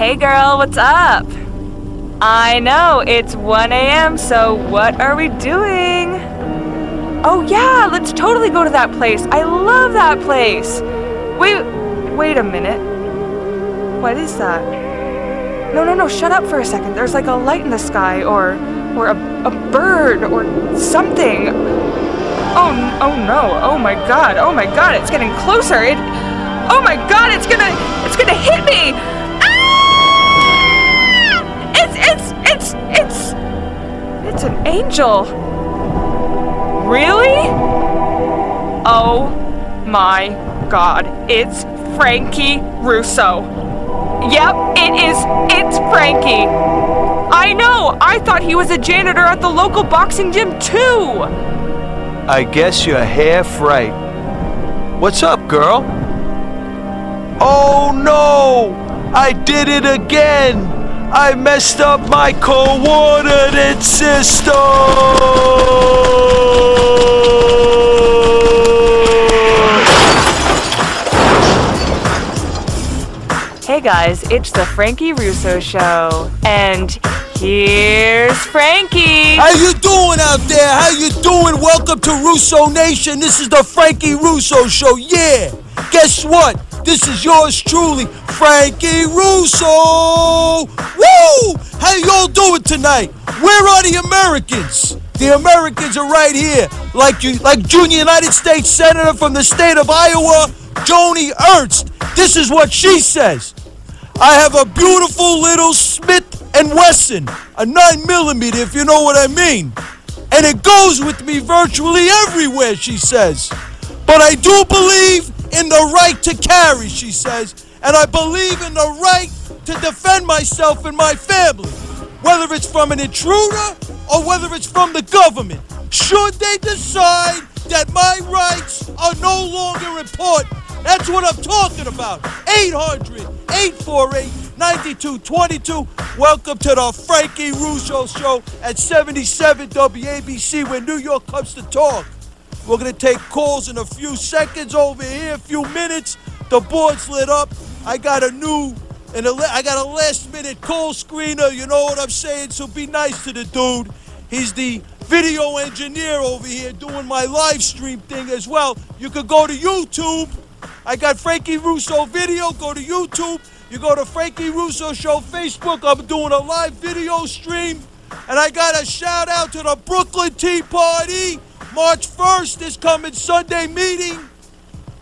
Hey girl, what's up? I know, it's 1 a.m., so what are we doing? Oh yeah, let's totally go to that place. I love that place. Wait a minute. What is that? No, shut up for a second. There's like a light in the sky, or a bird, or something. Oh no, oh my god, it's getting closer. Oh my god, it's gonna hit me! Ah! It's an angel. Really? Oh my god, it's Frankie Russo. Yep, it's Frankie. I know, I thought he was a janitor at the local boxing gym too. I guess you're half right. What's up, girl? Oh no! I did it again! I messed up my coordinate system! Hey guys, it's the Frankie Russo Show, and here's Frankie! How you doing out there? How you doing? Welcome to Russo Nation. This is the Frankie Russo Show, yeah! Guess what? This is yours truly, Frankie Russo! Woo! How y'all doing tonight? Where are the Americans? The Americans are right here, like Junior United States Senator from the state of Iowa, Joni Ernst. This is what she says. I have a beautiful little Smith & Wesson, a 9mm, if you know what I mean. And it goes with me virtually everywhere, she says. But I do believe in the right to carry, she says, and I believe in the right to defend myself and my family, whether it's from an intruder or whether it's from the government. Should they decide that my rights are no longer important? That's what I'm talking about. 800-848-9222. Welcome to the Frankie Russo Show at 77 WABC, where New York comes to talk. We're going to take calls in a few seconds over here, a few minutes. The board's lit up. I got a last-minute call screener, you know what I'm saying? So be nice to the dude. He's the video engineer over here doing my live stream thing as well. You could go to YouTube. I got Frankie Russo video. Go to YouTube. You go to Frankie Russo Show Facebook. I'm doing a live video stream. And I got a shout-out to the Brooklyn Tea Party. March 1st, this coming Sunday meeting.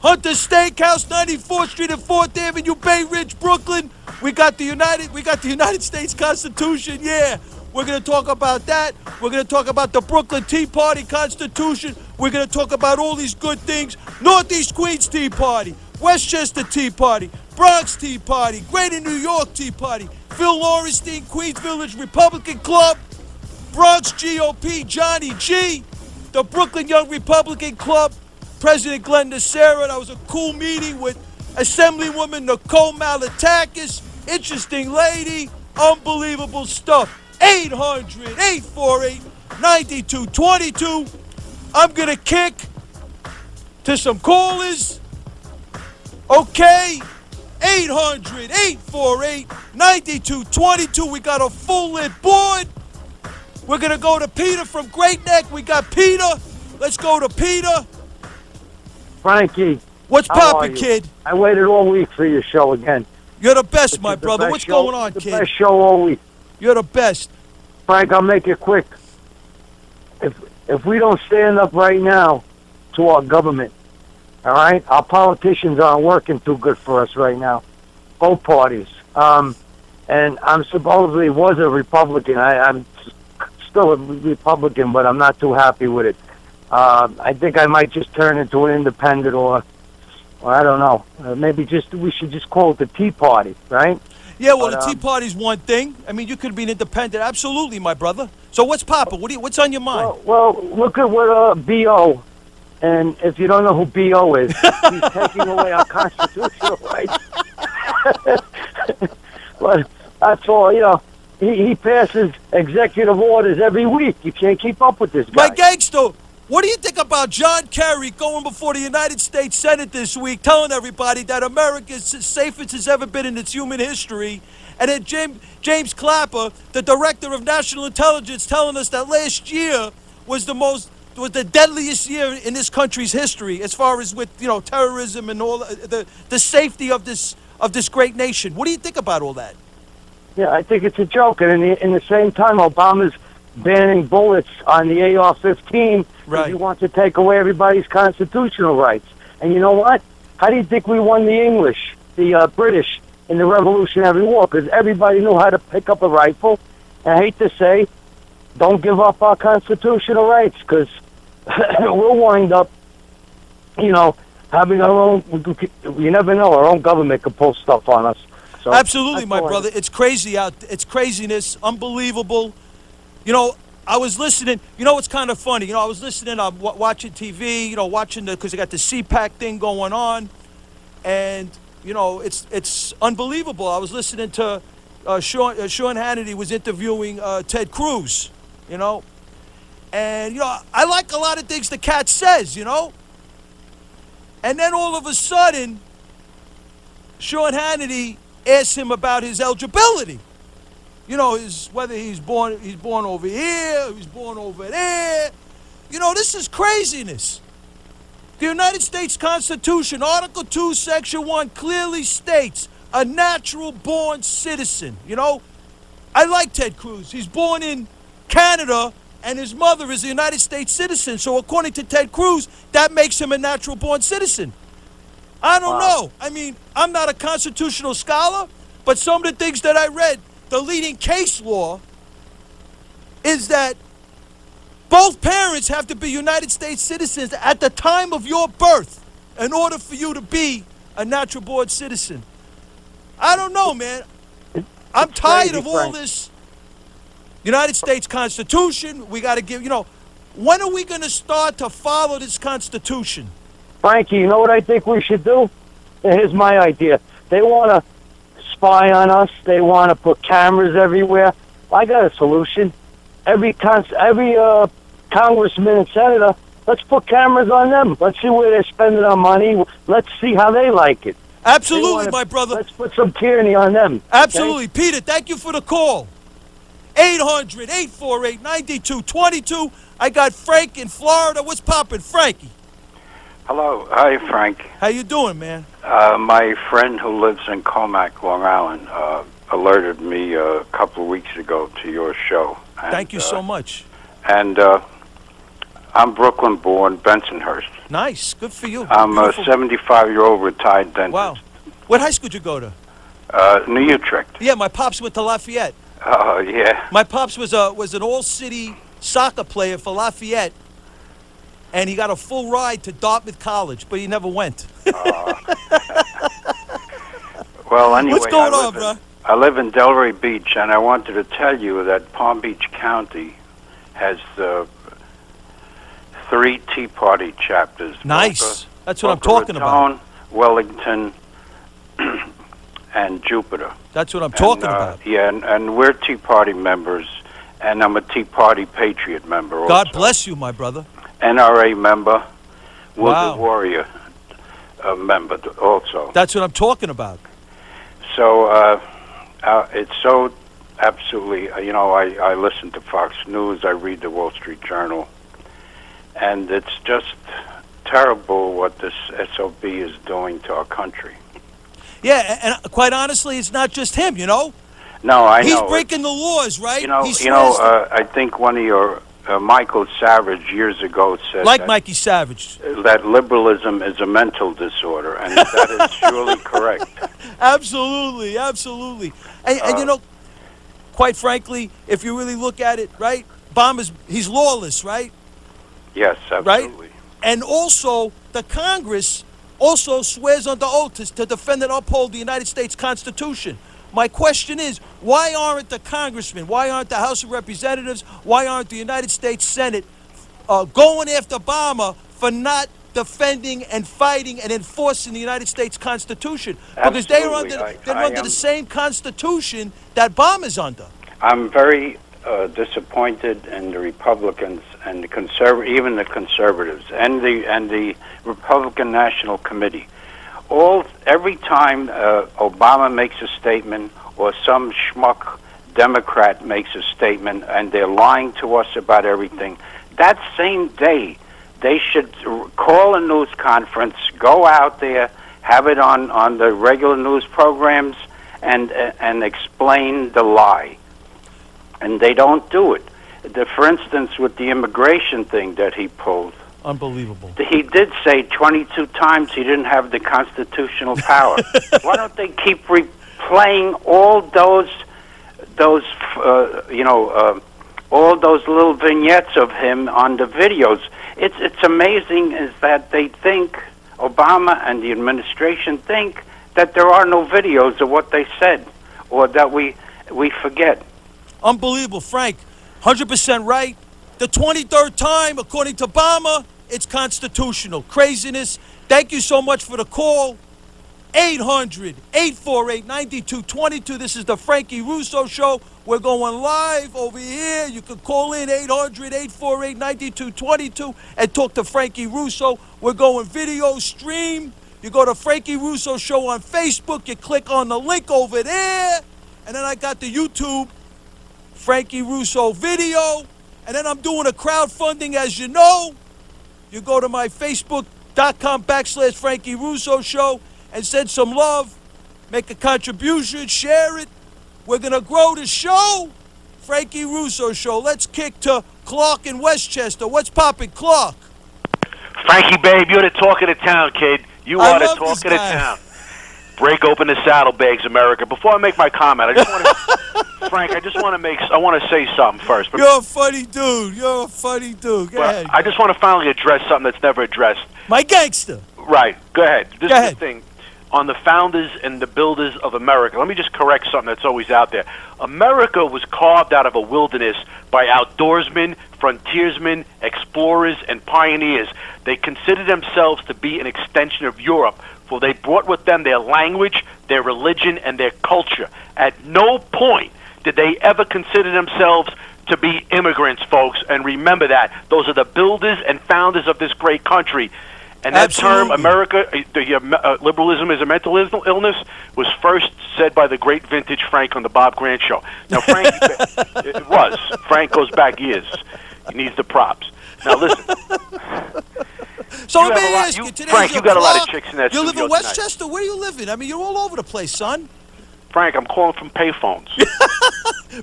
Hunter Steakhouse, 94th Street and 4th Avenue, Bay Ridge, Brooklyn. We got the United States Constitution, yeah. We're going to talk about that. We're going to talk about the Brooklyn Tea Party Constitution. We're going to talk about all these good things. Northeast Queens Tea Party, Westchester Tea Party, Bronx Tea Party, Greater New York Tea Party, Phil Lorenstein, Queens Village Republican Club, Bronx GOP, Johnny G, the Brooklyn Young Republican Club, President Glenn Nacera. That was a cool meeting with Assemblywoman Nicole Malatakis. Interesting lady. Unbelievable stuff. 800-848-9222. I'm going to kick to some callers. Okay. 800-848-9222. We got a full lit board. We're going to go to Peter from Great Neck. We got Peter. Let's go to Peter. Frankie. What's poppin', kid? I waited all week for your show again. You're the best, my brother. What's going on, kid? The best show all week. You're the best. Frank, I'll make it quick. If we don't stand up right now to our government, all right? Our politicians aren't working too good for us right now. Both parties. And I'm supposedly was a Republican. I'm still a Republican, but I'm not too happy with it. I think I might just turn into an independent, or I don't know. Maybe we should just call it the Tea Party, right? Yeah, well, the Tea Party's one thing. I mean, you could be an independent. Absolutely, my brother. So what's poppin'? What's on your mind? Well, look at what B.O. And if you don't know who B.O. is, he's taking away our constitutional rights. But that's all, you know. He passes executive orders every week. You can't keep up with this guy. My gangster, what do you think about John Kerry going before the United States Senate this week, telling everybody that America is as safe as it's ever been in its human history, And then James Clapper, the director of national intelligence, telling us that last year was the deadliest year in this country's history as far as with terrorism and all the safety of this great nation. What do you think about all that? Yeah, I think it's a joke. And in the same time, Obama's banning bullets on the AR-15 because he wants to take away everybody's constitutional rights. And you know what? How do you think we won the English, the British, in the Revolutionary War? Because everybody knew how to pick up a rifle. And I hate to say, don't give up our constitutional rights, because we'll wind up, having our own. You never know. Our own government could pull stuff on us. So absolutely, my brother. It's crazy out there. It's craziness. Unbelievable. I was listening. It's kind of funny. I was listening. I'm watching TV. Watching because they got the CPAC thing going on, and it's unbelievable. I was listening to Sean Hannity was interviewing Ted Cruz. And I like a lot of things the cat says. And then all of a sudden, Sean Hannity asked him about his eligibility. Whether he's born over here, he's born over there. This is craziness. The United States Constitution, Article 2, Section 1, clearly states a natural-born citizen. I like Ted Cruz. He's born in Canada, and his mother is a United States citizen. So according to Ted Cruz, that makes him a natural-born citizen. I don't know. I mean, I'm not a constitutional scholar, but some of the things that I read, the leading case law is that both parents have to be United States citizens at the time of your birth in order for you to be a natural-born citizen. I don't know, man. I'm tired of all this United States Constitution. We got to give, when are we going to start to follow this Constitution? Frankie, you know what I think we should do? Here's my idea. They want to spy on us. They want to put cameras everywhere. I got a solution. Every congressman and senator, let's put cameras on them. Let's see where they're spending our money. Let's see how they like it. Absolutely, my brother. Let's put some tyranny on them. Absolutely. Okay? Peter, thank you for the call. 800-848-9222. I got Frank in Florida. What's poppin', Frankie? Hello. Hi, Frank. How you doing, man? My friend who lives in Comac, Long Island, alerted me a couple of weeks ago to your show. And, thank you so much. And I'm Brooklyn-born, Bensonhurst. Nice. Good for you. I'm a 75-year-old retired dentist. Wow. What high school did you go to? New Utrecht. Yeah, my pops went to Lafayette. Oh, yeah. My pops was an all-city soccer player for Lafayette, and he got a full ride to Dartmouth College, but he never went. Well, anyway, what's going on, bro? I live in Delray Beach, and I wanted to tell you that Palm Beach County has 3 Tea Party chapters. Nice. That's what I'm talking about. Wellington, and Jupiter. That's what I'm talking about. Yeah, and we're Tea Party members, and I'm a Tea Party Patriot member also. God bless you, my brother. NRA member, Wounded Wow. Warrior member also. That's what I'm talking about. So it's so absolutely, I listen to Fox News, I read the Wall Street Journal, and it's just terrible what this SOB is doing to our country. Yeah, and quite honestly, it's not just him, No, I know. He's breaking the laws, right? I think one of your, Michael Savage years ago said Mikey Savage. That liberalism is a mental disorder, and that is surely correct. Absolutely, absolutely. And quite frankly, if you really look at it, right, he's lawless, right? Yes, absolutely. Right? And also, the Congress also swears under oath to defend and uphold the United States Constitution. My question is, why aren't the congressmen, why aren't the House of Representatives, why aren't the United States Senate going after Obama for not defending and fighting and enforcing the United States Constitution? Because they're under the same Constitution that Obama's under. I'm very disappointed in the Republicans and the even the conservatives and the Republican National Committee. Every time Obama makes a statement or some schmuck Democrat makes a statement and they're lying to us about everything, that same day they should call a news conference, go out there, have it on the regular news programs, and explain the lie. And they don't do it. For instance, with the immigration thing that he pulled, unbelievable. He did say 22 times he didn't have the constitutional power. Why don't they keep replaying all those all those little vignettes of him on the videos? It's amazing is that they think, Obama and the administration think, that there are no videos of what they said, or that we forget. Unbelievable, Frank. 100% right. The 23rd time, according to Obama, it's constitutional. Craziness. Thank you so much for the call. 800-848-9222. This is the Frankie Russo Show. We're going live over here. You can call in 800-848-9222 and talk to Frankie Russo. We're going video stream. You go to Frankie Russo Show on Facebook. You click on the link over there. And then I got the YouTube Frankie Russo video. And then I'm doing a crowdfunding, as you know. You go to my Facebook.com/Frankie Russo Show and send some love. Make a contribution. Share it. We're going to grow the show. Frankie Russo Show. Let's kick to Clark in Westchester. What's poppin', Clark? Frankie, babe, you're the talk of the town, kid. You are the talk of the town. Break open the saddlebags, America. Before I make my comment, I just want to, Frank, I want to say something first. You're a funny dude. You're a funny dude. Go ahead. I just want to finally address something that's never addressed. My gangster. Right. Go ahead. Go ahead. Is the thing on the founders and the builders of America. Let me just correct something that's always out there. America was carved out of a wilderness by outdoorsmen, frontiersmen, explorers, and pioneers. They considered themselves to be an extension of Europe, for they brought with them their language, their religion, and their culture. At no point did they ever consider themselves to be immigrants, folks, and remember that. Those are the builders and founders of this great country. And that term, America, liberalism is a mental illness, was first said by the great vintage Frank on the Bob Grant Show. Now, Frank, it was. Frank goes back years. He needs the props. Now, listen. So let me ask you, today's Frank, you got a lot of chicks in that studio. You live in Westchester? Tonight. Where are you living? I mean, you're all over the place, son. Frank, I'm calling from payphones.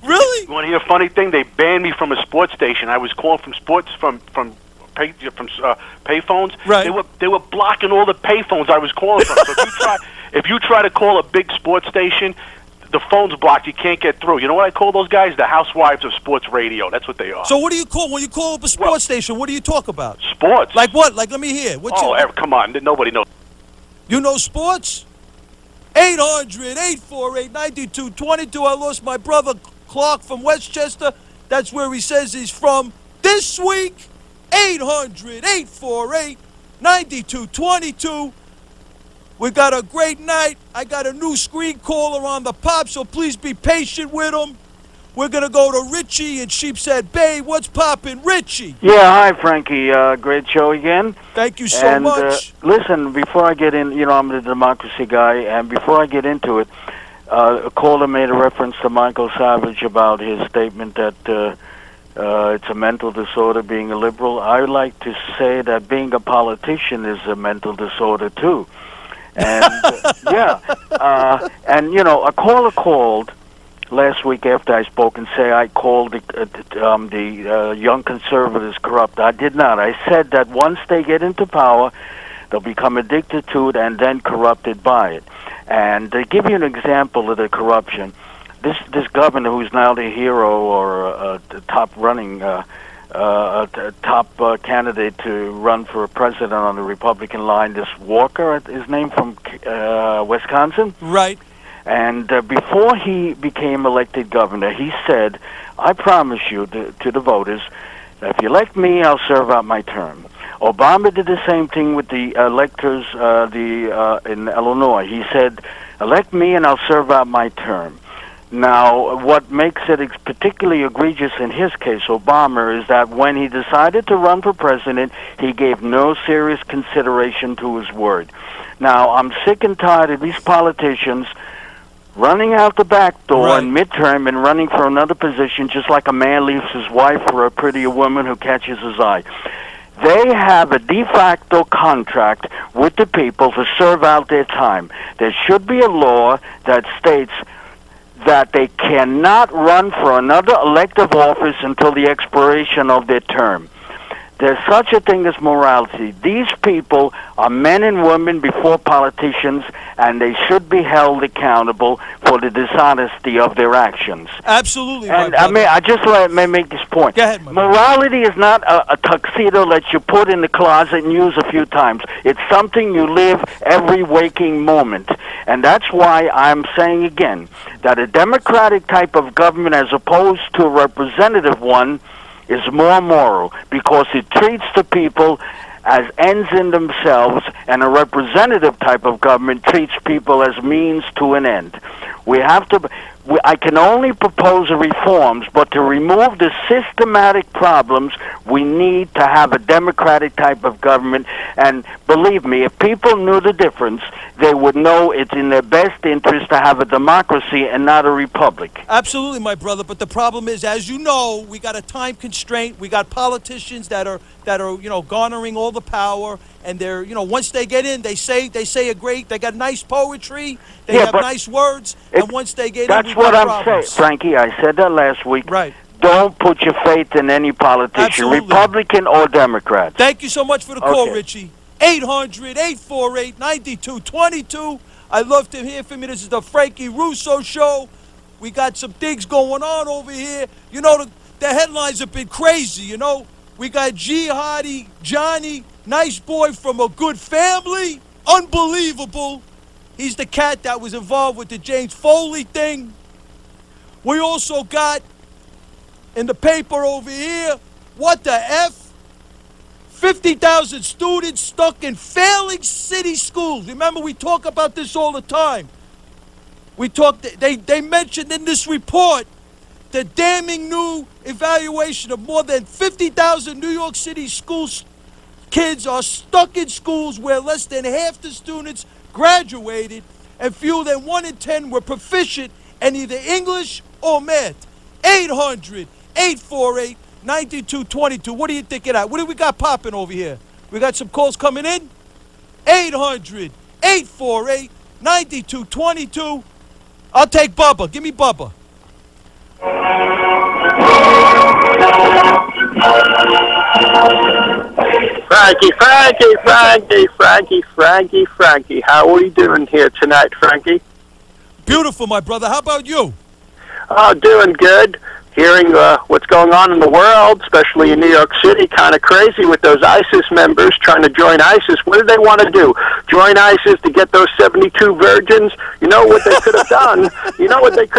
Really? You want to hear a funny thing? They banned me from a sports station. I was calling from payphones. Right. They were blocking all the payphones I was calling from. So if you try to call a big sports station, the phone's blocked. You can't get through. You know what I call those guys? The housewives of sports radio. That's what they are. So what do you call when you call up a sports station? What do you talk about? Sports. Like what? Like let me hear. Come on. Nobody knows. You know sports? 800-848-9222. I lost my brother Clark from Westchester. That's where he says he's from. This week, 800-848-9222. We got a great night. I got a new screen caller on the pop, so please be patient with him. We're going to go to Richie in Sheepshead Bay. What's poppin', Richie? Yeah, hi, Frankie. Great show again. Thank you so much. Listen, before I get in, I'm the democracy guy, and before I get into it, a caller made a reference to Michael Savage about his statement that it's a mental disorder being a liberal. I like to say that being a politician is a mental disorder, too. And, a caller called last week after I spoke and say I called the young conservatives corrupt. I did not. I said that once they get into power, they'll become addicted to it and then corrupted by it. And to give you an example of the corruption, this governor who's now the hero or the top running top candidate to run for president on the Republican line, this Walker, his name from Wisconsin. Right. And before he became elected governor, he said, I promise you to the voters, that if you elect me, I'll serve out my term. Obama did the same thing with the electors in Illinois. He said, elect me and I'll serve out my term. Now, what makes it particularly egregious in his case, Obama, is that when he decided to run for president, he gave no serious consideration to his word. Now, I'm sick and tired of these politicians running out the back door Right. in midterm and running for another position, just like a man leaves his wife for a prettier woman who catches his eye. They have a de facto contract with the people to serve out their time. There should be a law that states that they cannot run for another elective office until the expiration of their term. There's such a thing as morality. These people are men and women before politicians, and they should be held accountable for the dishonesty of their actions. Absolutely, And my I brother. mean, I just want to make this point. Go ahead, my brother. Morality is not a tuxedo that you put in the closet and use a few times. It's something you live every waking moment. And that's why I'm saying again that a democratic type of government as opposed to a representative one is more moral because it treats the people as ends in themselves, and a representative type of government treats people as means to an end. We have to. I can only propose reforms, but to remove the systematic problems, we need to have a democratic type of government. And believe me, if people knew the difference, they would know it's in their best interest to have a democracy and not a republic. Absolutely, my brother. But the problem is, as you know, we got a time constraint. We got politicians that are garnering all the power, and they're once they get in, they say a great. They got nice poetry. They have nice words, and once they get in, that's what I'm saying, Frankie. I said that last week. Right. Don't put your faith in any politician, Absolutely. Republican or Democrat. Thank you so much for the call, Okay. Richie. 800-848-9222. I love to hear from you. This is the Frankie Russo Show. We got some things going on over here. The headlines have been crazy, We got Jihadi Johnny, nice boy from a good family. Unbelievable. He's the cat that was involved with the James Foley thing. We also got in the paper over here, what the F? 50,000 students stuck in failing city schools. Remember, we talk about this all the time. They mentioned in this report the damning new evaluation of more than 50,000 New York City kids are stuck in schools where less than half the students graduated and fewer than 1 in 10 were proficient in either English or math. 800-848-9222. What do you think of that? What do we got popping over here? We got some calls coming in? 800-848-9222. I'll take Bubba. Give me Bubba. Frankie. How are we doing here tonight, Frankie? Beautiful, my brother. How about you? Oh, doing good. Hearing what's going on in the world, especially in New York City, kind of crazy with those ISIS members trying to join ISIS. What do they want to do? Join ISIS to get those 72 virgins? You know what they could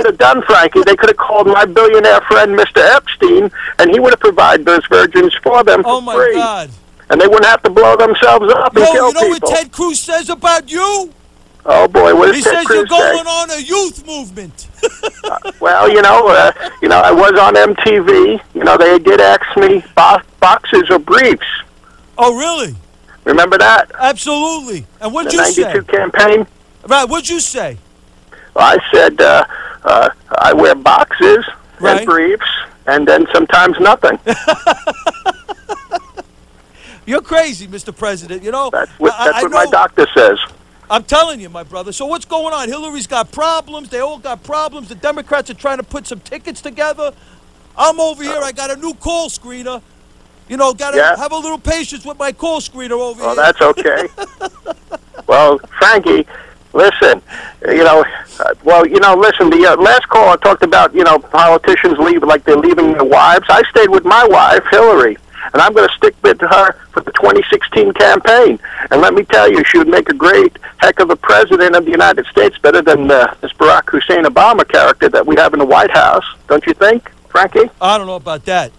have done? Frankie? They could have called my billionaire friend, Mr. Epstein, and he would have provided those virgins for them for free. Oh, my God. And they wouldn't have to blow themselves up and kill people. You know what Ted Cruz says about you? Oh, boy, what does He Ted says Cruz you're going say? on a youth movement. Well, I was on MTV. They did ask me boxes or briefs. Oh, really? Remember that? Absolutely. And what'd The you say? 92 campaign? Right, what'd you say? Well, I said I wear boxes Right. and briefs, and then sometimes nothing. You're crazy, Mr. President. That's what I my know- doctor says. I'm telling you, my brother. So what's going on? Hillary's got problems. They all got problems. The Democrats are trying to put some tickets together. I'm over here. I got a new call screener. Got to have a little patience with my call screener over here. Well, that's okay. Well, Frankie, listen. Listen. The last call I talked about, politicians leave like they're leaving their wives. I stayed with my wife, Hillary. And I'm going to stick with her for the 2016 campaign. And let me tell you, she would make a great heck of a president of the United States, better than this Barack Hussein Obama character that we have in the White House. Don't you think, Frankie? I don't know about that.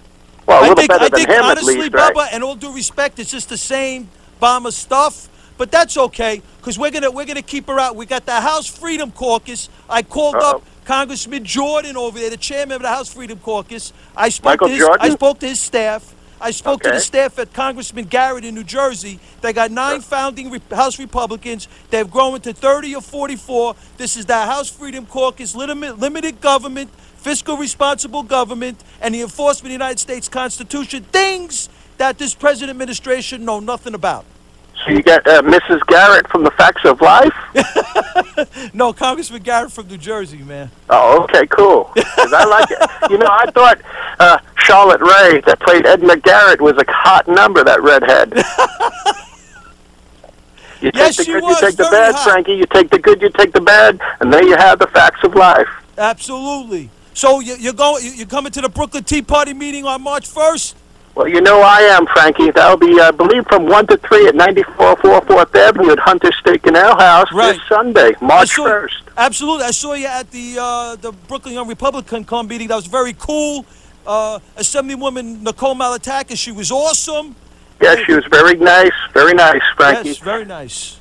Well, a I little think, better than him, honestly, at least, right? Bubba, and all due respect, it's just the same Obama stuff. But that's okay, because we're gonna keep her out. We got the House Freedom Caucus. I called up Congressman Jordan over there, the chairman of the House Freedom Caucus. I spoke to his staff. I spoke to the staff at Congressman Garrett in New Jersey. They got 9 founding House Republicans. They've grown to 30 or 44. This is the House Freedom Caucus, limited government, fiscal responsible government, and the enforcement of the United States Constitution, things that this present administration know nothing about. So you got Mrs. Garrett from the Facts of Life? No, Congressman Garrett from New Jersey, man. Oh, okay, cool. 'Cause I like it. You know, I thought Charlotte Ray, that played Edna Garrett, was a hot number, that redhead. You take the good, you take the bad, Frankie. You take the good, you take the bad, and there you have the Facts of Life. Absolutely. So you're coming to the Brooklyn Tea Party meeting on March 1st? Well, you know I am, Frankie. That'll be, I believe, from 1 to 3 at 9444 4th Avenue at Hunter Steak and Ale House this Sunday, March 1st. Absolutely. I saw you at the Brooklyn Young Republican meeting. That was very cool. Assemblywoman Nicole Malatakis, she was awesome. Yes, she was very nice, Frankie. Yes, very nice.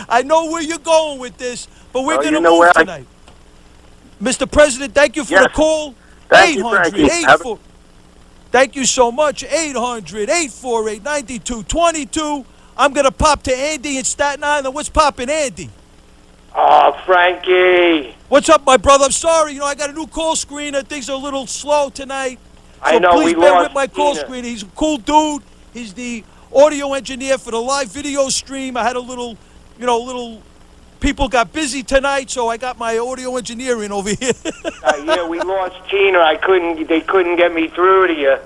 I know where you're going with this, but we're going to move tonight. Mr. President, thank you for the call. Thank you, Frankie. Thank you so much. 800-848-9222. I'm going to pop to Andy in Staten Island. What's popping, Andy? Oh, Frankie. What's up, my brother? I'm sorry. You know, I got a new call screener. Things are a little slow tonight. So I know, please we bear lost with my call screener. He's a cool dude. He's the audio engineer for the live video stream. I had a little, people got busy tonight, so I got my audio engineering over here. Yeah, we lost Tina. They couldn't get me through to you.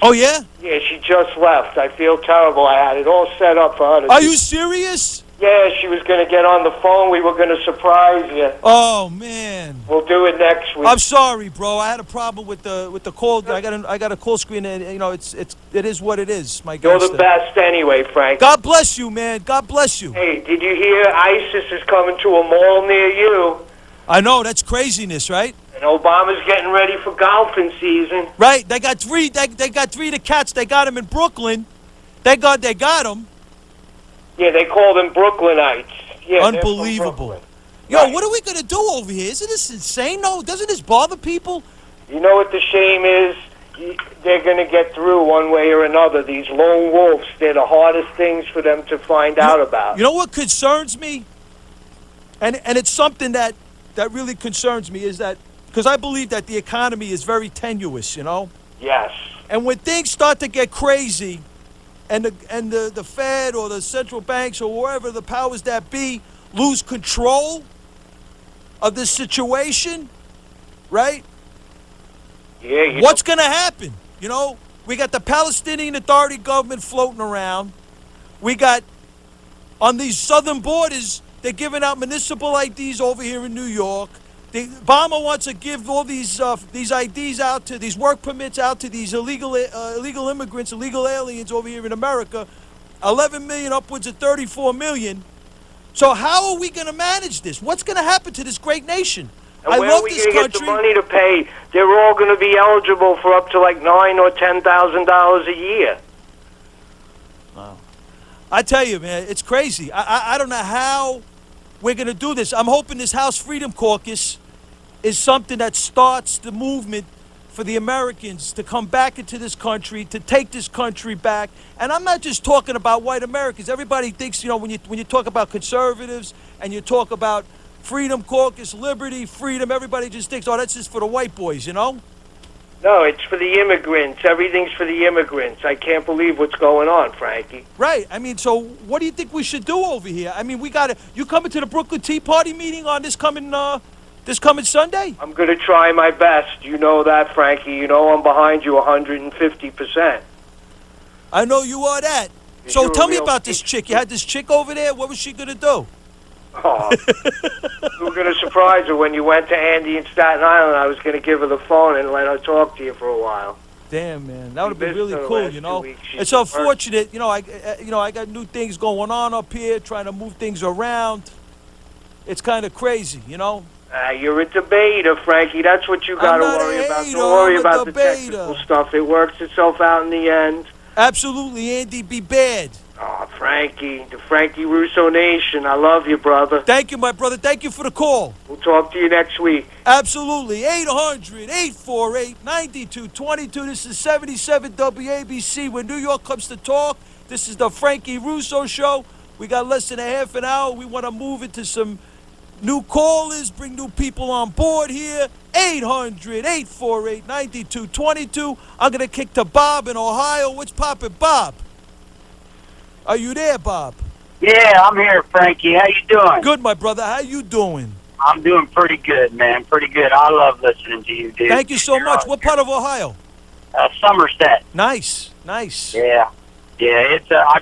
Oh, yeah? Yeah, she just left. I feel terrible. I had it all set up for her to Are you serious? Yeah, she was going to get on the phone. We were going to surprise you. Oh, man. We'll do it next week. I'm sorry, bro. I had a problem with the call. I got a call screen, and it is what it is. My You're the best anyway, Frank. God bless you, man. God bless you. Hey, did you hear ISIS is coming to a mall near you? I know, that's craziness, right? And Obama's getting ready for golfing season. Right. They got three. They got 3 of the cats. They got them in Brooklyn. Thank God they got them. Yeah, they call them Brooklynites. Yeah, unbelievable. Yo, what are we going to do over here? Isn't this insane? No, doesn't this bother people? You know what the shame is? They're going to get through one way or another. These lone wolves, they're the hardest things for them to find out about. You know what concerns me? And it's something that really concerns me is that, because I believe that the economy is very tenuous, Yes. And when things start to get crazy, and the Fed or the central banks or wherever the powers that be lose control of this situation, right? Yeah. What's going to happen? We got the Palestinian Authority government floating around. We got, on these southern borders, they're giving out municipal IDs over here in New York. Obama wants to give all these IDs out to these work permits out to these illegal immigrants, illegal aliens over here in America. 11 million, upwards of 34 million. So how are we going to manage this? What's going to happen to this great nation? And I where love are we this going to country. get the money to pay? They're all going to be eligible for up to like $9,000 or $10,000 a year. Wow. I tell you, man, it's crazy. I don't know how we're going to do this. I'm hoping this House Freedom Caucus is something that starts the movement for the Americans to come back into this country, to take this country back. And I'm not just talking about white Americans. Everybody thinks, when you talk about conservatives and you talk about Freedom Caucus, liberty, freedom, everybody just thinks, oh, that's just for the white boys, No, it's for the immigrants. Everything's for the immigrants. I can't believe what's going on, Frankie. Right. I mean, so what do you think we should do over here? I mean, you coming to the Brooklyn Tea Party meeting on this coming Sunday? I'm going to try my best. You know that, Frankie. You know I'm behind you 150%. I know you are that. So tell me about this chick. You had this chick over there. What was she going to do? Oh, we were going to surprise her when you went to Andy in Staten Island. I was going to give her the phone and let her talk to you for a while. Damn, man, that would have been really cool. It's unfortunate. I got new things going on up here, trying to move things around. It's kind of crazy, You're a debater, Frankie. That's what you got to worry about. Don't worry about the technical stuff. It works itself out in the end. Absolutely, Andy. Be bad. Oh, Frankie. Frankie, the Frankie Russo Nation. I love you, brother. Thank you, my brother. Thank you for the call. We'll talk to you next week. Absolutely. 800-848-9222. This is 77 WABC. When New York comes to talk, this is the Frankie Russo Show. We got less than a half an hour. We want to move into some new callers, bring new people on board here. 800-848-9222. I'm going to kick to Bob in Ohio. What's poppin', Bob? Are you there, Bob? Yeah, I'm here, Frankie. How you doing? Good, my brother. How you doing? I'm doing pretty good, man. Pretty good. I love listening to you, dude. Thank you so much. What part of Ohio? Somerset. Nice, nice. Yeah. It's I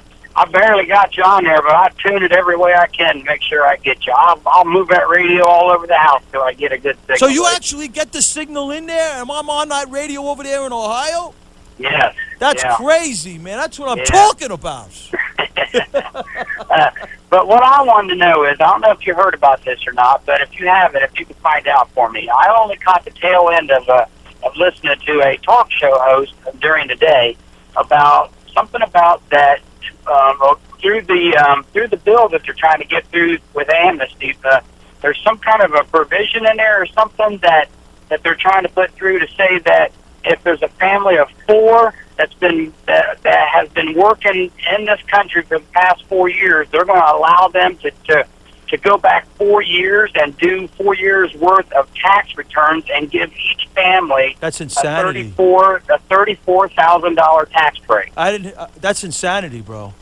barely got you on there, but I tune it every way I can to make sure I get you. I'll move that radio all over the house till I get a good signal. So you actually get the signal in there, and I'm on that radio over there in Ohio? Yes. That's crazy, man. That's what I'm talking about. But what I wanted to know is, I don't know if you heard about this or not, but if you haven't, if you could find out for me. I only caught the tail end of listening to a talk show host during the day about something about that through the bill that they're trying to get through with amnesty. There's some kind of a provision in there or something that they're trying to put through to say that if there's a family of four that has been working in this country for the past 4 years, they're going to allow them to go back 4 years and do 4 years worth of tax returns and give each family that's insanity. a $34,000 tax break. That's insanity, bro.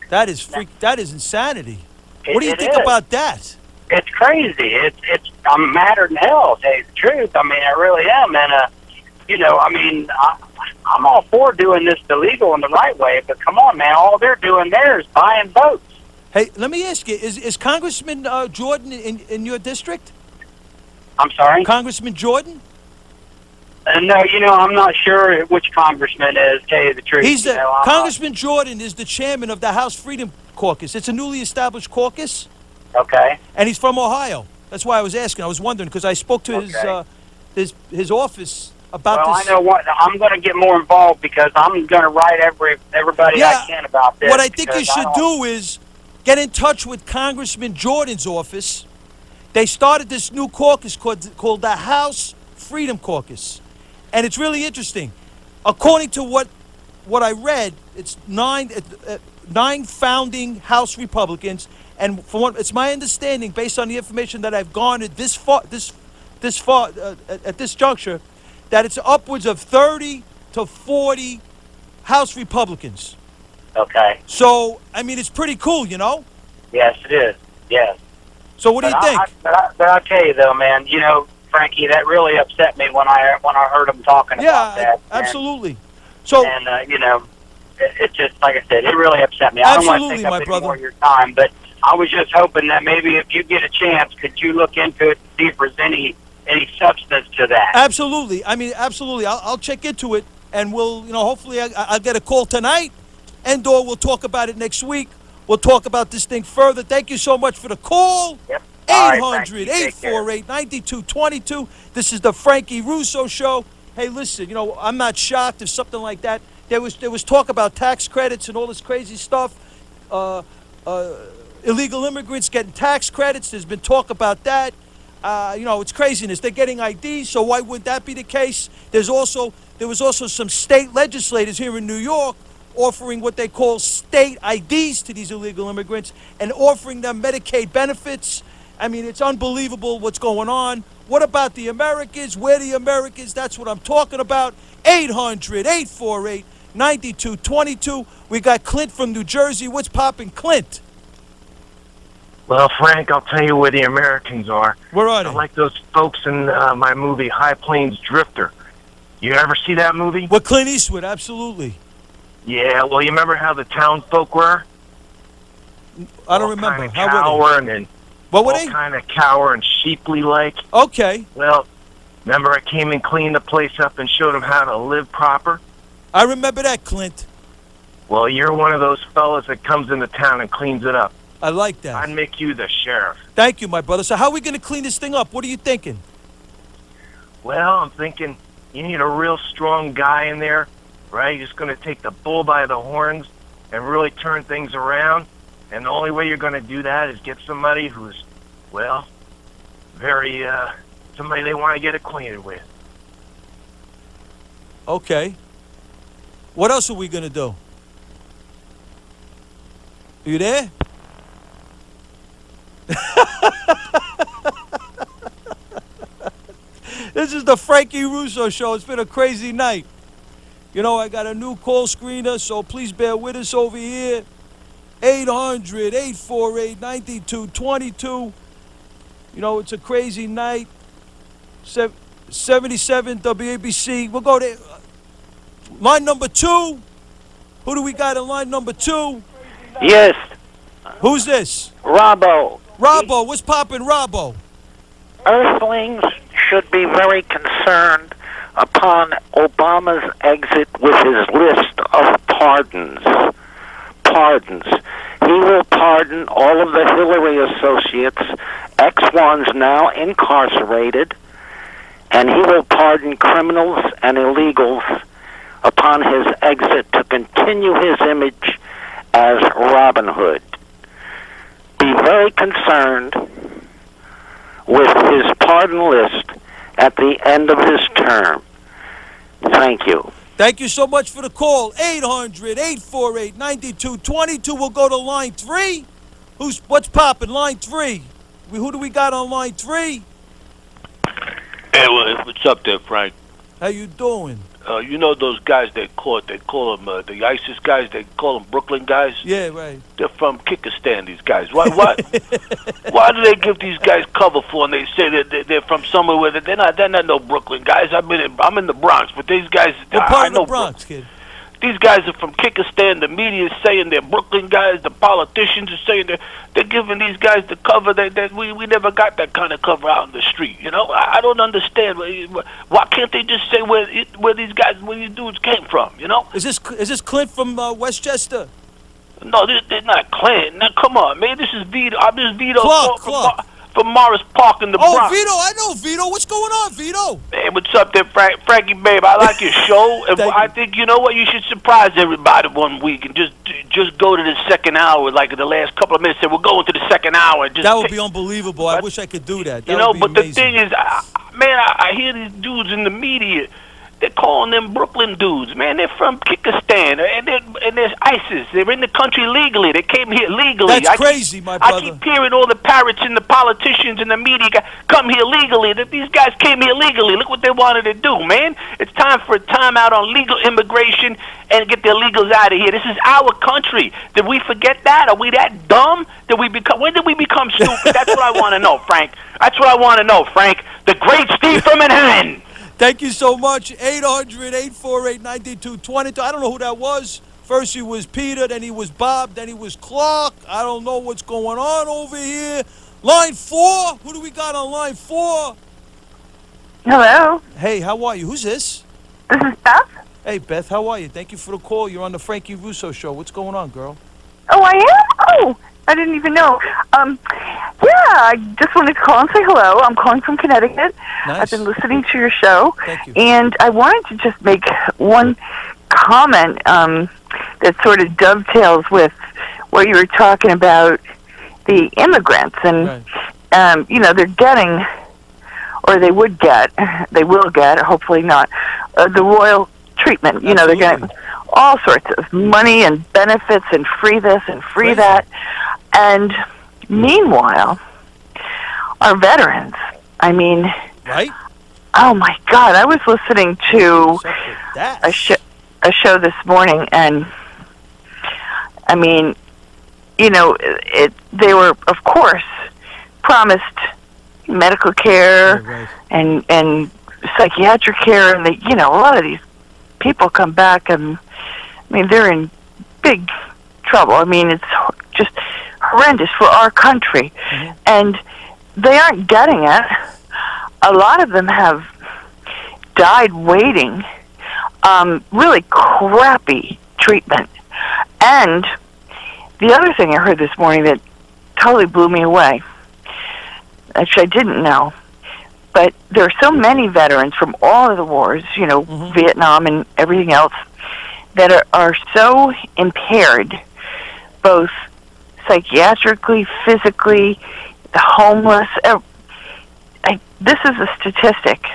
That is That is insanity. What do you think about that? It's crazy. I'm madder than hell, to tell you the truth. I mean, I really am, and I'm all for doing this the legal and the right way, but come on, man, all they're doing there is buying votes. Hey, let me ask you, is Congressman Jordan in your district? I'm sorry? Congressman Jordan? No, I'm not sure which congressman is, to tell you the truth. Congressman Jordan is the chairman of the House Freedom Caucus. It's a newly established caucus. Okay. And he's from Ohio. That's why I was asking. I was wondering, because I spoke to his office about this. Well, I know what. I'm going to get more involved because I'm going to write everybody I can about this. What I think you should do is get in touch with Congressman Jordan's office. They started this new caucus called the House Freedom Caucus. And it's really interesting. According to what I read, it's nine founding House Republicans, and it's my understanding, based on the information that I've garnered at this juncture, that it's upwards of 30 to 40 House Republicans. Okay. So, I mean, it's pretty cool, you know? Yes, it is. Yes. So what do you think? But I'll tell you, though, man, Frankie, that really upset me when I heard him talking about that. Yeah, absolutely. So, and it's just, like I said, it really upset me. Absolutely, I don't want to take up any more of your time, but I was just hoping that maybe if you get a chance, could you look into it to see if there's any substance to that? Absolutely. I mean, absolutely. I'll check into it, and we'll, hopefully I'll get a call tonight, and/or we'll talk about it next week. We'll talk about this thing further. Thank you so much for the call. Yep. 800-848-9222. This is the Frankie Russo Show. Hey, listen, I'm not shocked if something like that. There was talk about tax credits and all this crazy stuff. Illegal immigrants getting tax credits. There's been talk about that. It's craziness. They're getting IDs, so why wouldn't that be the case? There was also some state legislators here in New York offering what they call state IDs to these illegal immigrants and offering them Medicaid benefits. I mean, it's unbelievable what's going on. What about the Americans? Where the Americans? That's what I'm talking about. 800-848-9222. We got Clint from New Jersey. What's popping, Clint? Well, Frank, I'll tell you where the Americans are. Where are they? I like those folks in my movie High Plains Drifter. You ever see that movie? With Clint Eastwood, absolutely. Yeah, well, you remember how the townfolk were? I don't remember. Kind of How cowering and what were they? Kind of cower and sheeply-like. Okay. Well, remember I came and cleaned the place up and showed them how to live proper? I remember that, Clint. Well, you're one of those fellas that comes into town and cleans it up. I like that. I'd make you the sheriff. Thank you, my brother. So how are we going to clean this thing up? What are you thinking? Well, I'm thinking you need a real strong guy in there, right? He's going to take the bull by the horns and really turn things around. And the only way you're going to do that is get somebody who's, well, very, somebody they want to get acquainted with. Okay. What else are we going to do? Are you there? This is the Frankie Russo Show. It's been a crazy night. You know, I got a new call screener, so please bear with us over here. 800-848-9222. You know, it's a crazy night. 77 WABC. We'll go to line number 2. Who do we got in line number 2? Yes. Who's this? Robbo. Robbo. What's poppin', Robbo? Earthlings should be very concerned upon Obama's exit with his list of pardons. He will pardon all of the Hillary associates, ex-ones now incarcerated, and he will pardon criminals and illegals upon his exit to continue his image as Robin Hood. Be very concerned with his pardon list at the end of his term. Thank you. Thank you so much for the call. 800-848-9222. We'll go to line 3. What's poppin'? Line 3. Who do we got on line 3? Hey, what's up there, Frank? How you doing? You know those guys they call them the ISIS guys. They call them Brooklyn guys. Yeah, right. They're from Kyrgyzstan. These guys. Why why do they give these guys cover for? And they say that they're from somewhere where they're not no Brooklyn guys. I'm in the Bronx, but these guys. What part of the Bronx, kid? These guys are from Kyrgyzstan. The media is saying they're Brooklyn guys. The politicians are saying they're giving these guys the cover. That we never got that kind of cover out in the street. You know, I don't understand. Why can't they just say where these dudes came from? You know? Is this Clint from Westchester? No, they're not Clint. Now come on, man. This is Vito. I'm just Vito from Morris Park in the Bronx. Oh, Vito, I know Vito. What's going on, Vito? Hey, what's up there, Frankie, babe? I like your show. And I think, you know what, you should surprise everybody one week and just go to the second hour, like in the last couple of minutes. Say, we're going to the second hour. That would be unbelievable. I wish I could do that. You know, but amazing. The thing is, I hear these dudes in the media. They're calling them Brooklyn dudes, man. They're from Kyrgyzstan, and they're ISIS. They're in the country legally. They came here legally. That's crazy, my brother. I keep hearing all the parrots and the politicians and the media come here legally. That these guys came here legally. Look what they wanted to do, man. It's time for a timeout on legal immigration and get their illegals out of here. This is our country. Did we forget that? Are we that dumb? When did we become stupid? That's what I want to know, Frank. That's what I want to know, Frank. The great Steve from Manhattan. Thank you so much. 800-848-9222. I don't know who that was. First he was Peter, then he was Bob, then he was Clark. I don't know what's going on over here. Line 4. Who do we got on line 4? Hello. Hey, how are you? Who's this? This is Beth. Hey, Beth, how are you? Thank you for the call. You're on the Frankie Russo Show. What's going on, girl? Oh, I am? Oh, I didn't even know. Yeah, I just wanted to call and say hello. I'm calling from Connecticut. Nice. I've been listening to your show. Thank you. And I wanted to just make one comment that sort of dovetails with what you were talking about the immigrants. And, you know, they're getting, or they will get, hopefully not, the royal treatment. You know, they're getting all sorts of money and benefits and free this and free that. And meanwhile, our veterans, I mean, right? Oh my God, I was listening to a show this morning, and I mean, you know, they were, of course, promised medical care and psychiatric care, and you know, a lot of these people come back, and I mean, they're in big trouble. I mean, it's just horrendous for our country, and they aren't getting it. A lot of them have died waiting really crappy treatment. And the other thing I heard this morning that totally blew me away, which I didn't know, but there are so many veterans from all of the wars, you know, Vietnam and everything else, that are so impaired, both psychiatrically, physically, the homeless. This is a statistic.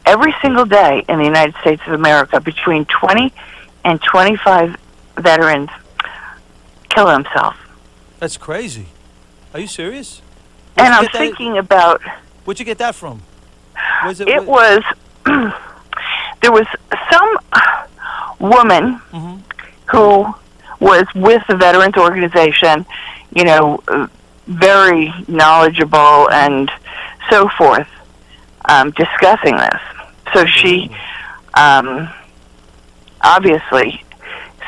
Every single day in the United States of America, between 20 and 25 veterans kill themselves. That's crazy. Are you serious? And I'm thinking about... Where'd you get that from? It was... there was some woman who was with the Veterans Organization, you know, very knowledgeable and so forth, discussing this. So she obviously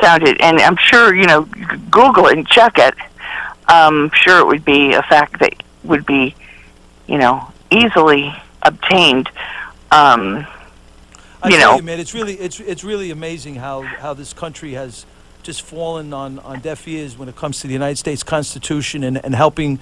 sounded, and I'm sure, you know, you could Google it and check it. I'm sure it would be a fact that would be, you know, easily obtained. I tell you, man, it's really amazing how this country has just fallen on deaf ears when it comes to the United States Constitution and helping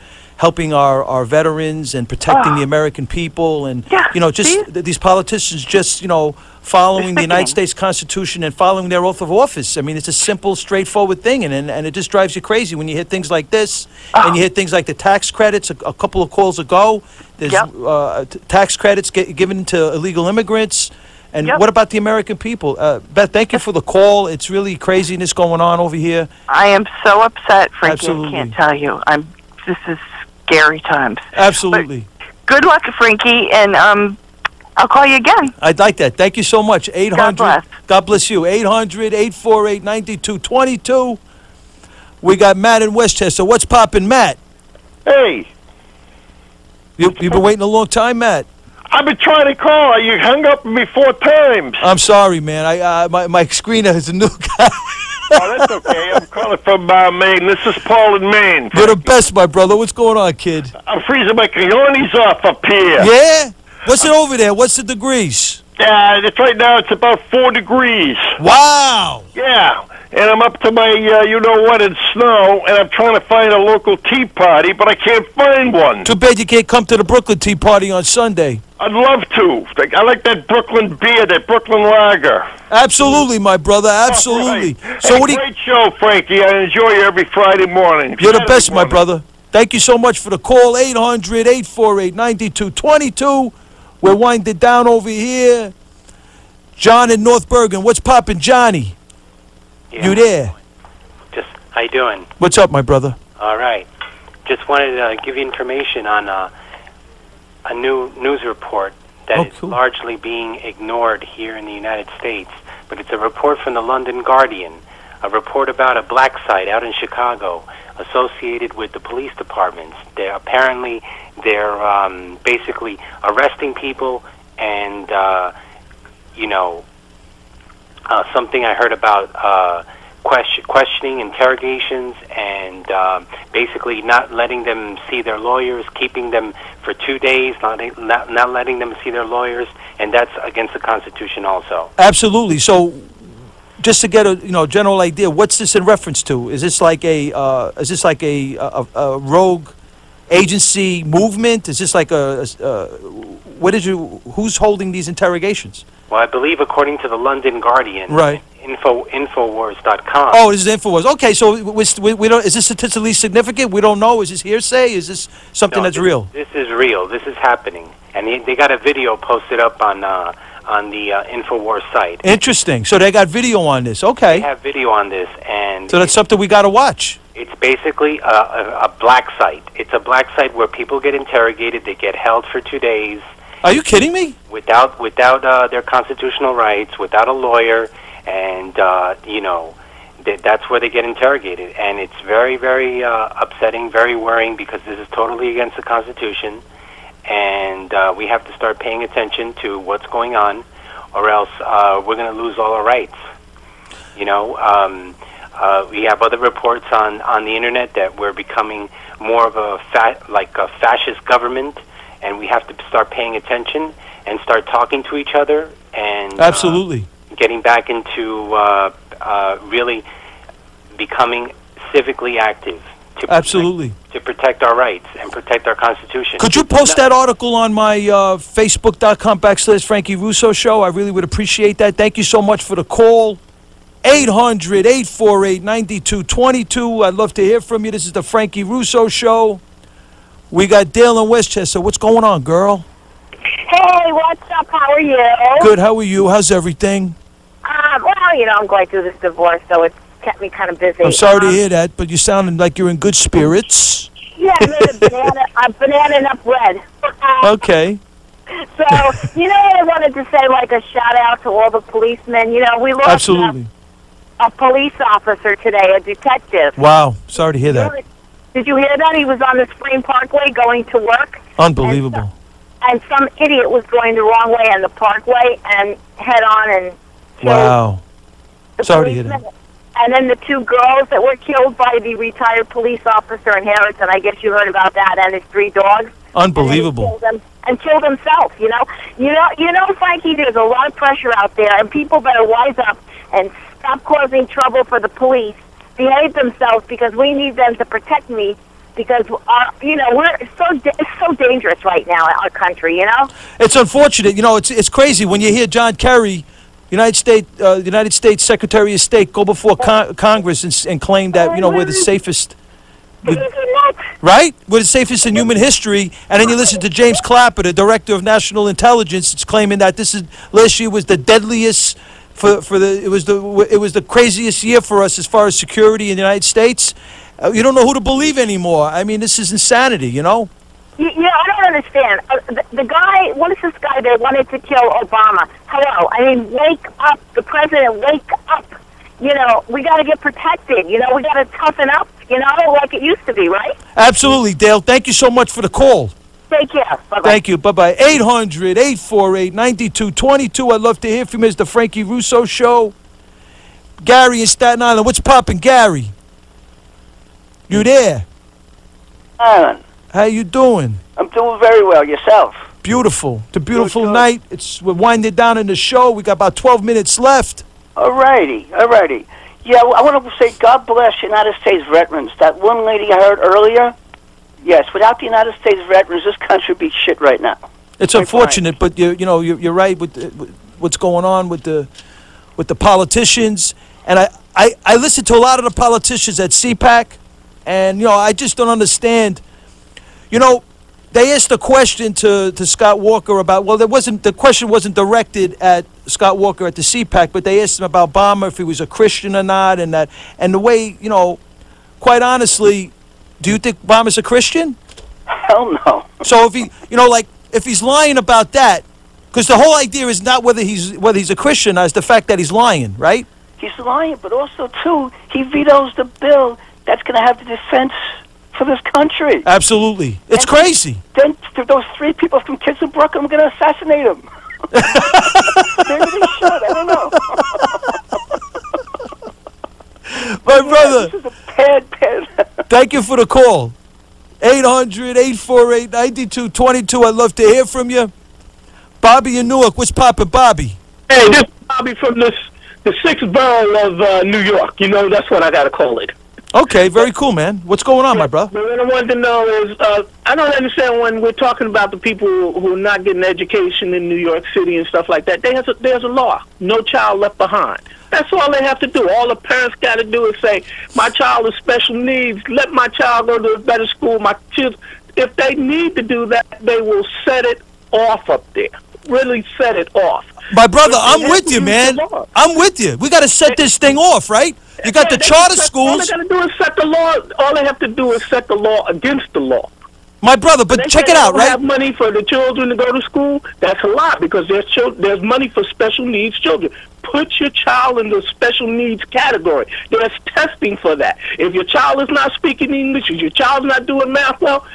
our veterans and protecting the American people, and you know, just these politicians just, you know, following the United States Constitution and following their oath of office. I mean, it's a simple, straightforward thing, and it just drives you crazy when you hear things like this, and you hear things like the tax credits. A couple of calls ago, there's tax credits given to illegal immigrants. And what about the American people? Beth, thank you for the call. It's really craziness going on over here. I am so upset, Frankie. Absolutely. I can't tell you. This is scary times. Absolutely. But good luck, Frankie, and I'll call you again. I'd like that. Thank you so much. 800. God bless you. 800-848-9222. We got Matt in Westchester. What's poppin', Matt? Hey. You've been waiting a long time, Matt. I've been trying to call. You hung up on me 4 times. I'm sorry, man. My screener is a new guy. Oh, that's okay. I'm calling from Maine. This is Paul in Maine. You're the best, my brother. What's going on, kid? I'm freezing my cojones off up here. Yeah? What's it over there? What's the degrees? Right now it's about 4 degrees. Wow. Yeah. And I'm up to my, you-know-what, in snow, and I'm trying to find a local tea party, but I can't find one. Too bad you can't come to the Brooklyn Tea Party on Sunday. I'd love to. I like that Brooklyn beer, that Brooklyn lager. Absolutely, my brother, absolutely. Right. So hey, great show, Frankie. I enjoy you every Friday morning. You're the best, my brother. Thank you so much for the call, 800-848-9222. We're winding down over here. John in North Bergen. What's poppin', Johnny? Yeah. You there? How you doing? What's up, my brother? All right. Just wanted to give you information on a new news report that is largely being ignored here in the United States. But it's a report from the London Guardian, a report about a black site out in Chicago associated with the police departments. They're basically arresting people and, something I heard about questioning, interrogations, and basically not letting them see their lawyers, keeping them for 2 days, not letting them see their lawyers, and that's against the Constitution also. Absolutely. So, just to get a general idea, what's this in reference to? Is this like a rogue agency movement? Is this like who's holding these interrogations? Well, I believe according to the London Guardian, right? Infowars.com. Oh, this is Infowars. Okay, so we don't. Is this statistically significant? We don't know. Is this hearsay? Is this something that's real? This is real. This is happening, and they got a video posted up on the Infowars site. Interesting. So they got video on this. Okay. They have video on this, and so that's something we got to watch. It's basically a black site. It's a black site where people get interrogated. They get held for 2 days. Are you kidding me? Without their constitutional rights, without a lawyer, and that's where they get interrogated, and it's very, very upsetting, very worrying, because this is totally against the Constitution, and we have to start paying attention to what's going on, or else we're going to lose all our rights. We have other reports on the internet that we're becoming more of a fascist government. And we have to start paying attention and start talking to each other and absolutely getting back into really becoming civically active to protect our rights and protect our Constitution. Could you post that article on my Facebook.com/Frankie Russo show? I really would appreciate that. Thank you so much for the call. 800-848-9222. I'd love to hear from you. This is the Frankie Russo Show. We got Dale in Westchester. What's going on, girl? Hey, what's up? How are you? Good. How are you? How's everything? Well, you know, I'm going through this divorce, so it's kept me kind of busy. I'm sorry to hear that, but you sounding like you're in good spirits. Yeah, I made a banana nut bread. Okay. So, you know what I wanted to say, like a shout-out to all the policemen. You know, we lost Absolutely. a police officer today, a detective. Wow. Sorry to hear that. Did you hear that? He was on the Spring Parkway going to work. Unbelievable. And some idiot was going the wrong way on the parkway and head-on and killed Wow. the Sorry to hear policeman. that. And then the two girls that were killed by the retired police officer in Harrison, I guess you heard about that, and his 3 dogs. Unbelievable. And killed himself, you know. You know, Frankie, there's a lot of pressure out there, and people better wise up and stop causing trouble for the police, behave themselves, because we need them to protect me, because, you know, it's so dangerous right now in our country, you know. It's unfortunate. You know, it's crazy when you hear John Kerry, United States Secretary of State, go before Congress and claim that, you know, we're the safest. Right? We're the safest in human history. And then you listen to James Clapper, the Director of National Intelligence, it's claiming that last year was the deadliest it was the craziest year for us as far as security in the United States. You don't know who to believe anymore. I mean, this is insanity, you know? Yeah, I don't understand. The guy, what is this guy that wanted to kill Obama? Hello. I mean, wake up. The president, wake up. You know, we got to get protected. You know, we got to toughen up, you know, like it used to be, right? Absolutely, Dale. Thank you so much for the call. Take care. Bye-bye. Thank you. Bye-bye. 800-848-9222. I'd love to hear from you. It's the Frankie Russo Show. Gary in Staten Island. What's poppin', Gary? You there? Island. How you doing? I'm doing very well. Yourself? Beautiful. It's a beautiful night. We're winding down in the show. We got about 12 minutes left. All righty. Yeah, I want to say God bless United States veterans. That one lady I heard earlier, yes, without the United States veterans, this country would be shit right now. It's unfortunate, but you're right with what's going on with the politicians. And I listen to a lot of the politicians at CPAC, and, you know, I just don't understand. You know, they asked a question to Scott Walker about, well, the question wasn't directed at Scott Walker at the CPAC, but they asked him about Obama, if he was a Christian or not, and the way, you know, quite honestly, do you think Obama's a Christian? Hell no. So if he, you know, like, if he's lying about that, because the whole idea is not whether he's a Christian, it's the fact that he's lying, right? He's lying, but also, too, he vetoes the bill that's going to have the defense for this country. Absolutely. It's crazy. Then those 3 people from Kids of Brooklyn, we're going to assassinate him. Maybe they should. I don't know. My brother. This is a bad. Thank you for the call. 800-848-9222. I'd love to hear from you. Bobby in Newark. What's poppin', Bobby? Hey, this is Bobby from the 6th borough of New York. You know, that's what I got to call it. Okay, very cool, man. What's going on, my brother? But what I wanted to know is, I don't understand when we're talking about the people who are not getting education in New York City and stuff like that. There's a law, no child left behind. That's all they have to do. All the parents got to do is say, my child has special needs. Let my child go to a better school. My children, if they need to do that, they will set it off up there. Really set it off. My brother, I'm with you, man. I'm with you. We got to set this thing off, right? You got the charter schools. All they got to do is set the law. All they have to do is set the law against the law. My brother, but check it out, They right? have money for the children to go to school. That's a lot because there's money for special needs children. Put your child in the special needs category. There's testing for that. If your child is not speaking English, if your child's not doing math well,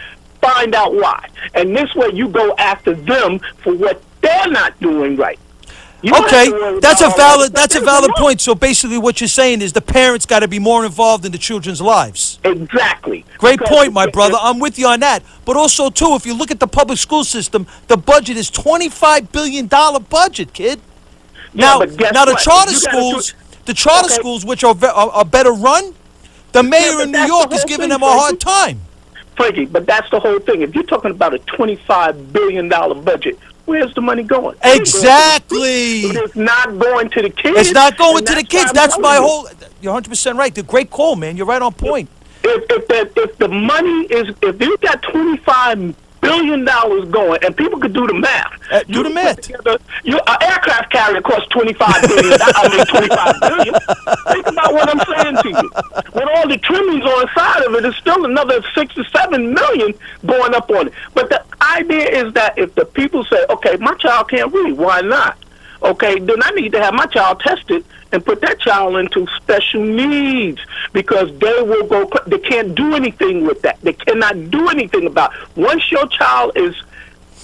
find out why. And this way you go after them for what they're not doing right. Okay, that's a valid point. So basically what you're saying is the parents got to be more involved in the children's lives. Exactly. Great point, my brother. I'm with you on that. But also, too, if you look at the public school system, the budget is $25 billion budget, kid. Now the charter schools, which are better run, the mayor in New York is giving them a hard time. Frankie, but that's the whole thing. If you're talking about a $25 billion budget, Where's the money going? Exactly. It's not going to the kids. It's not going to the and kids. why I'm That's my telling you. whole. You're 100% right. The great call, man. You're right on point. If the money is, if you got $25 billion going, and people could do the math. Do the math. An aircraft carrier costs $25 billion. I mean, $25 billion. Think about what I'm saying to you. With all the trimmings on the side of it, it's still another $6 to $7 million going up on it. But the idea is that if the people say, okay, my child can't read, why not? Okay, then I need to have my child tested and put that child into special needs, because they can't do anything with that. They cannot do anything about it. Once your child is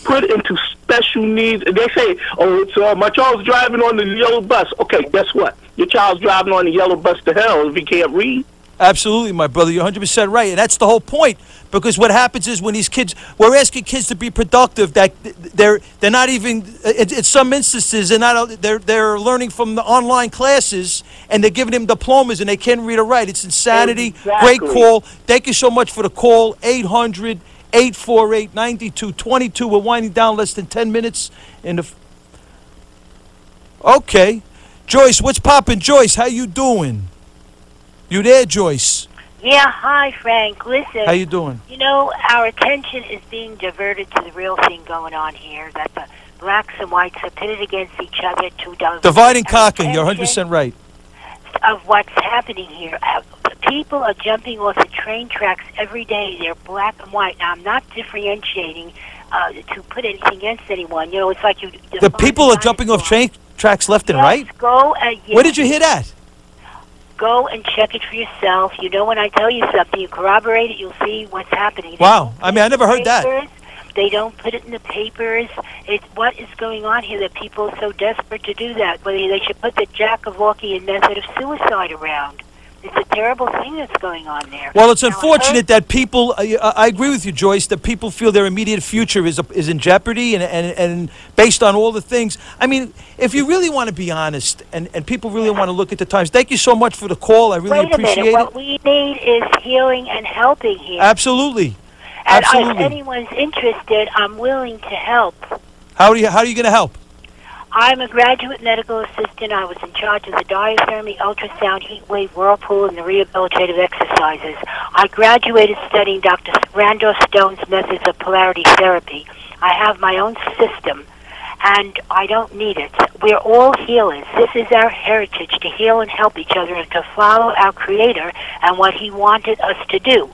put into special needs, they say, oh, it's my child's driving on the yellow bus. Okay, guess what? Your child's driving on the yellow bus to hell if he can't read. Absolutely, my brother. You're 100% right. And that's the whole point. Because what happens is when these kids, we're asking kids to be productive, that they're not even, in some instances, they're learning from the online classes, and they're giving them diplomas, and they can't read or write. It's insanity. Exactly. Great call. Thank you so much for the call. 800-848-9222. We're winding down less than 10 minutes. Okay. Joyce, what's poppin'? Joyce, how you doing? You there, Joyce? Yeah, hi, Frank. Listen. How you doing? You know, our attention is being diverted to the real thing going on here, that the blacks and whites are pitted against each other to divide and conquer. You're 100% right. Of what's happening here. People are jumping off the train tracks every day. They're black and white. Now, I'm not differentiating to put anything against anyone. You know, it's like you... The people are jumping off train tracks left and right? Go, Where did you hear that? Go and check it for yourself. You know, when I tell you something, you corroborate it, you'll see what's happening. Wow. I mean, I never heard that. They don't put it in the papers. It's what is going on here that people are so desperate to do that. Whether they should put the Jacobowskian method of suicide around. It's a terrible thing that's going on there. Well, it's unfortunate that people, I agree with you, Joyce, that people feel their immediate future is in jeopardy, and based on all the things. I mean, if you really want to be honest, and people really want to look at the times, thank you so much for the call. I really appreciate it. What we need is healing and helping here. Absolutely. And Absolutely. if anyone's interested, I'm willing to help. How are you going to help? I'm a graduate medical assistant. I was in charge of the diathermy, ultrasound, heat wave, whirlpool, and the rehabilitative exercises. I graduated studying Dr. Randolph Stone's methods of polarity therapy. I have my own system, and I don't need it. We're all healers. This is our heritage, to heal and help each other and to follow our Creator and what He wanted us to do.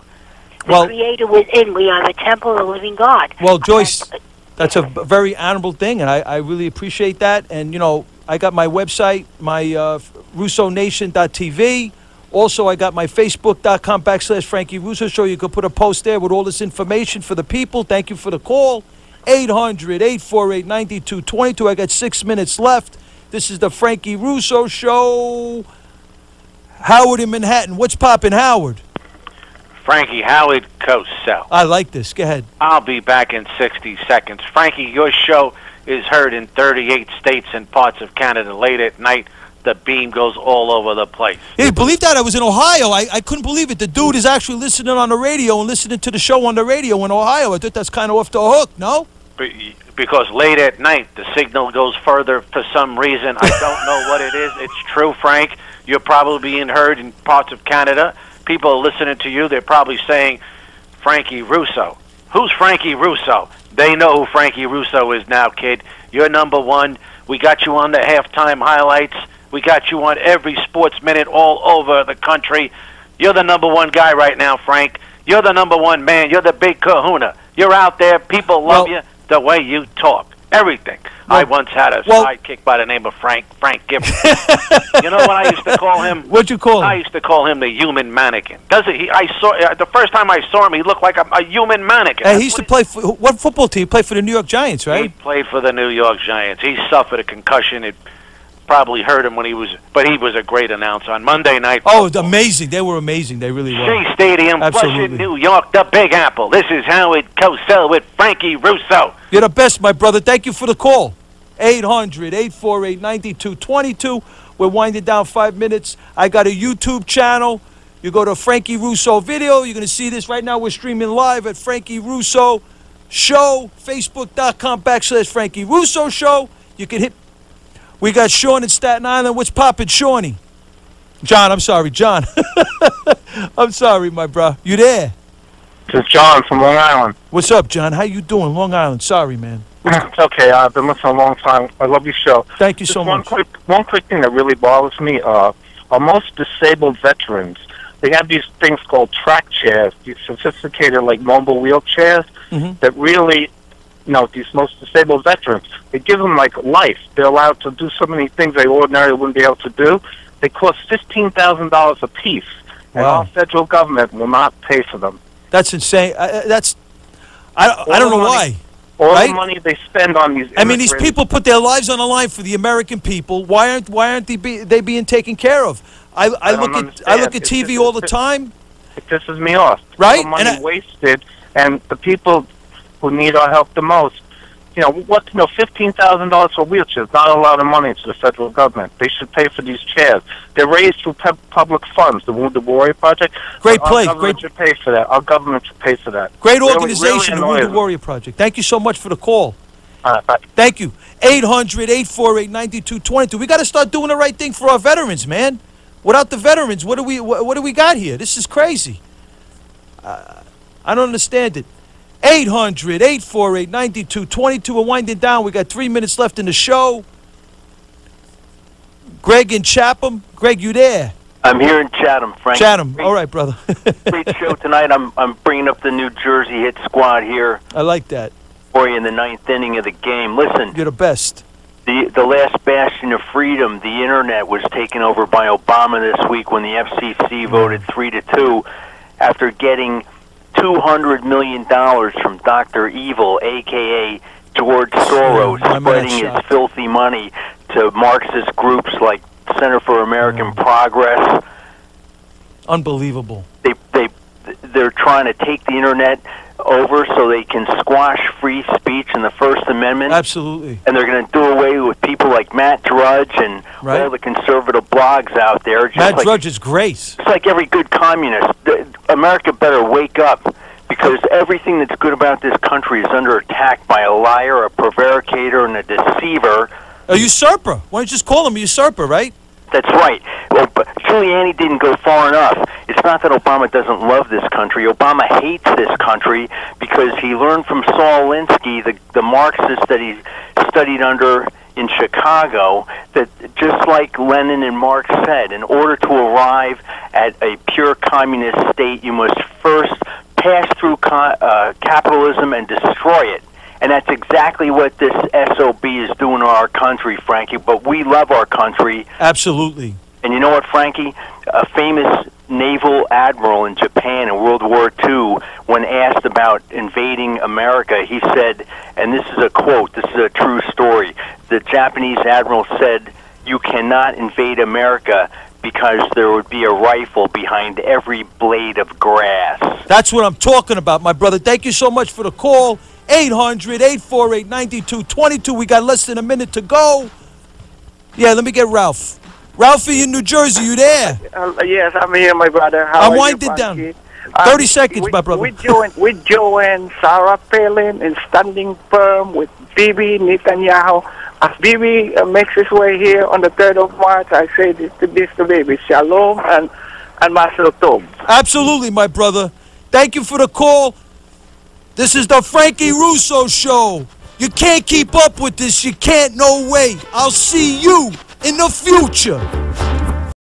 The Creator within. We are the temple of the living God. Well, Joyce... That's a very honorable thing, and I really appreciate that. And, you know, I got my website, my RussoNation.tv. Also, I got my Facebook.com/Frankie Russo Show. You could put a post there with all this information for the people. Thank you for the call. 800-848-9222. I got 6 minutes left. This is the Frankie Russo Show. Howard in Manhattan. What's poppin', Howard? Frankie, Howard Cosell. I like this. Go ahead. I'll be back in 60 seconds. Frankie, your show is heard in 38 states and parts of Canada. Late at night, the beam goes all over the place. Hey, believe that? I was in Ohio. I couldn't believe it. The dude is actually listening on the radio and listening to the show on the radio in Ohio. I thought that's kind of off the hook, no? Because late at night, the signal goes further for some reason. I don't know what it is. It's true, Frank. You're probably being heard in parts of Canada. People are listening to you. They're probably saying, Frankie Russo. Who's Frankie Russo? They know who Frankie Russo is now, kid. You're number one. We got you on the halftime highlights. We got you on every sports minute all over the country. You're the number one guy right now, Frank. You're the number one man. You're the big kahuna. You're out there. People love you the way you talk. Everything. I once had a sidekick by the name of Frank Gibbons. You know what I used to call him? What'd you call him? I used to call him the human mannequin. The first time I saw him, he looked like a human mannequin. Hey, he used to play for what football team? He played for the New York Giants, right? He played for the New York Giants. He suffered a concussion. It probably hurt him when he was a great announcer on Monday night. Oh, amazing! They were amazing. They really were. Shea Stadium, Flushing, New York, the Big Apple. This is Howard Cosell with Frankie Russo. You're the best, my brother. Thank you for the call. 800-848-9222. We're winding down 5 minutes. I got a YouTube channel. You go to Frankie Russo Video. You're going to see this right now. We're streaming live at Frankie Russo. Show, Facebook.com/Frankie Russo Show. You can hit. We got Sean in Staten Island. What's poppin', Shawnee? John, I'm sorry, John. I'm sorry, my bro. You there? This is John from Long Island. What's up, John? How you doing, Long Island? Sorry, man. It's okay. I've been listening a long time. I love your show. Thank you so much. One quick thing that really bothers me are most disabled veterans. They have these things called track chairs, these sophisticated, like, mobile wheelchairs that really, these most disabled veterans, they give them, like, life. They're allowed to do so many things they ordinarily wouldn't be able to do. They cost $15,000 a piece, and our federal government will not pay for them. That's insane. I don't know why. All the money they spend on these. I mean, these people put their lives on the line for the American people. Why aren't they being taken care of? I look at TV all the time. It pisses me off. Right? The money wasted, and the people who need our help the most. $15,000 for wheelchairs, not a lot of money to the federal government. They should pay for these chairs. They're raised through public funds, the Wounded Warrior Project. Great place. Our government should pay for that. Our government should pay for that. Great organization, the Wounded Warrior Project. Thank you so much for the call. Bye. Thank you. 800-848-9222. We got to start doing the right thing for our veterans, man. Without the veterans, what do we got here? This is crazy. I don't understand it. 800-848-9222. We're winding down. We got 3 minutes left in the show. Greg in Chatham. Greg, you there? I'm here in Chatham, Frank. Chatham. All right, brother. Great show tonight. I'm bringing up the New Jersey hit squad here. I like that. For you in the 9th inning of the game. Listen. You're the best. The last bastion of freedom, the Internet, was taken over by Obama this week when the FCC voted 3-2 after getting $200 million from Dr. Evil, a.k.a. George Soros, spreading his filthy money to Marxist groups like Center for American Progress. Unbelievable. They're trying to take the Internet over so they can squash free speech and the First Amendment. Absolutely. And they're going to do away with people like Matt Drudge and all the conservative blogs out there. Matt Drudge is great. It's like every good communist. America better wake up, because everything that's good about this country is under attack by a liar, a prevaricator, and a deceiver. A usurper. Why don't you just call him a usurper, right? That's right. Well, but Giuliani didn't go far enough. It's not that Obama doesn't love this country. Obama hates this country because he learned from Saul Alinsky, the Marxist that he studied under in Chicago, that just like Lenin and Marx said, in order to arrive at a pure communist state, you must first pass through capitalism and destroy it. And that's exactly what this SOB is doing to our country, Frankie. But we love our country. Absolutely. And you know what, Frankie? A famous naval admiral in Japan in World War II, when asked about invading America, he said, and this is a quote, this is a true story, the Japanese admiral said, "You cannot invade America because there would be a rifle behind every blade of grass." That's what I'm talking about, my brother. Thank you so much for the call. 800-848-9222. We got less than a minute to go. Yeah, let me get Ralph. Ralphie in New Jersey, you there? Yes, I'm here, my brother. I'm winding down. 30 seconds, my brother. With Joe and Sarah Palin and standing firm with Bibi Netanyahu. As Bibi makes his way here on the 3rd of March, I say this to Bibi. Shalom and Mazel Tov. Absolutely, my brother. Thank you for the call. This is the Frankie Russo Show. You can't keep up with this. You can't, no way. I'll see you in the future.